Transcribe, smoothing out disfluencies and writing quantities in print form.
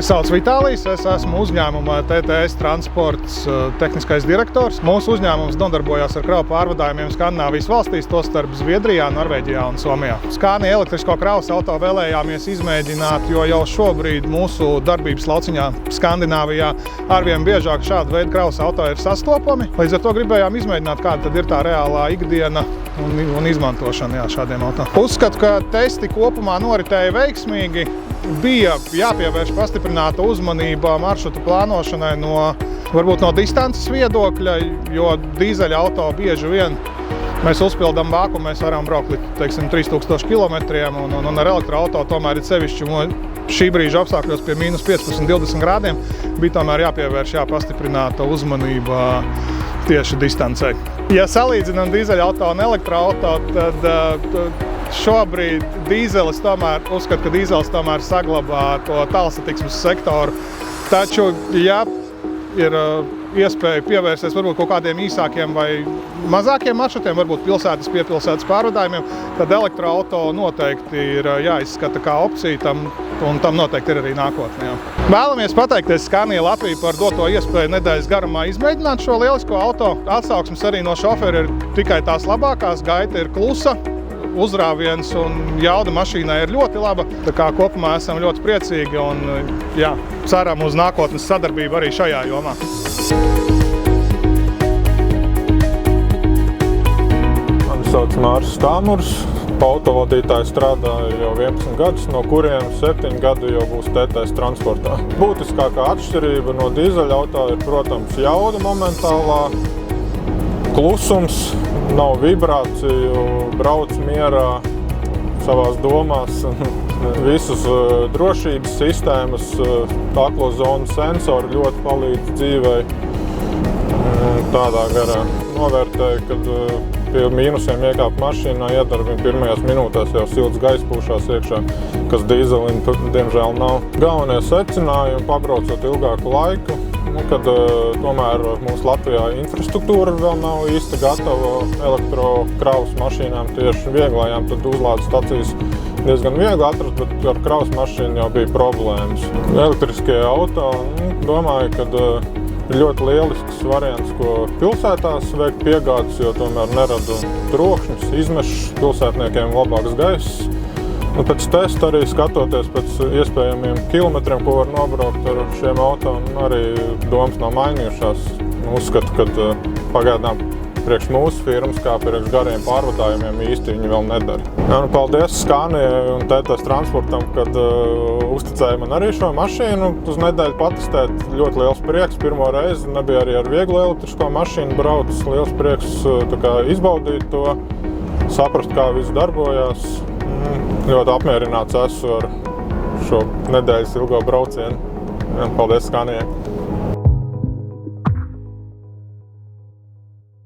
sauc Vitālijs, es esmu uzņēmuma TTS Transports tehniskais direktors. Mūsu uzņēmums nodarbojās ar kravu pārvadājumiem Skandināvijas valstīs, tostarp Zviedrijā, Norvēģijā un Somijā. Scania elektrisko kravas auto vēlējāmies izmēģināt, jo jau šobrīd mūsu darbības lauciņā Skandināvijā arvien biežāk šāda veida kravas auto ir sastopami. Līdz ar to gribējām izmēģināt, kāda tad ir tā reālā ikdiena un izmantošana šādiem auto. Uzskatu, ka testi kopumā noritēja veiksmīgi. Bija jāpievērš pastiprināta uzmanība maršrutu plānošanai varbūt no distances viedokļa, jo dīzeļa auto bieži vien mēs uzpildām bāku, mēs varam braukt līdz, teiksim, 3000 kilometriem, un ar elektroauto tomēr ir sevišķi šī brīža apstākļos pie mīnus 15–20 grādiem bija tomēr jāpievērš pastiprināta uzmanība tieši distancei. Ja salīdzinām dīzeļa auto un elektroauto, tad šobrīd dīzelis uzskatu, ka dīzelis tomēr saglabā to tālsatiksmes sektoru. Taču, ja ir iespēja pievērsties varbūt kaut kādiem īsākiem vai mazākiem maršrutiem, varbūt pilsētas piepilsētas pārvadājumiem, tad elektroauto noteikti ir jāizskata kā opcija, un tam noteikti ir arī nākotnē. Vēlamies pateikties Scania Latvija par doto iespēju nedēļas garumā izmēģināt šo lielisko auto. Atsauksmes arī no šoferi ir tikai tās labākās, gaita ir klusa, uzrāviens un jauda mašīnai ir ļoti laba. Tā kā kopumā esam ļoti priecīgi un ceram uz nākotnes sadarbību arī šajā jomā. Mani sauc Māris Stāmurs. Autovadītāji strādāju jau 11 gadus, no kuriem 7 gadu jau būs TTS transportā. Būtiskākā atšķirība no dīzeļa auto ir, protams, jauda momentālā, klusums, nav vibrāciju, brauc mierā savās domās. Visas drošības sistēmas, aklo zonu sensori ļoti palīdz dzīvei. Tādā garā novērtēju, kad pie mīnusiem iekāp mašīnā, iedarbina pirmajās minūtēs jau silts gaiss pūšās iekšā, kas dīzelim diemžēl nav. Galvenie secinājumi, pabraucot ilgāku laiku, kad tomēr mums Latvijā infrastruktūra vēl nav īsti gatava elektrokravas mašīnām, tieši vieglajām, tad uzlādes stacijas diezgan viegli atrast, bet ar kravas mašīnu jau bija problēmas. Elektriskie auto, domāju, kad ir ļoti lielisks variants, ko pilsētās veikt piegādes, jo tomēr nerada trokšņus, izmešus, pilsētniekiem labāks gaiss. Pēc testa arī skatoties pēc iespējamiem kilometriem, ko var nobraukt ar šiem auto, arī domas nav mainījušās. Uzskatu, ka pagaidām priekš mūsu firmas, kā priekš gariem pārvadājumiem, īsti viņi vēl nedara. Paldies Scaniai un TTS transportam, kad uzticēja man arī šo mašīnu uz nedēļu patestēt. Ļoti liels prieks, pirmo reizi nebija arī ar vieglu elektrisko mašīnu braucis. Liels prieks izbaudīt to, saprast, kā viss darbojās. Ļoti apmierināts esmu ar šo nedēļas ilgo braucienu. Paldies Scaniai!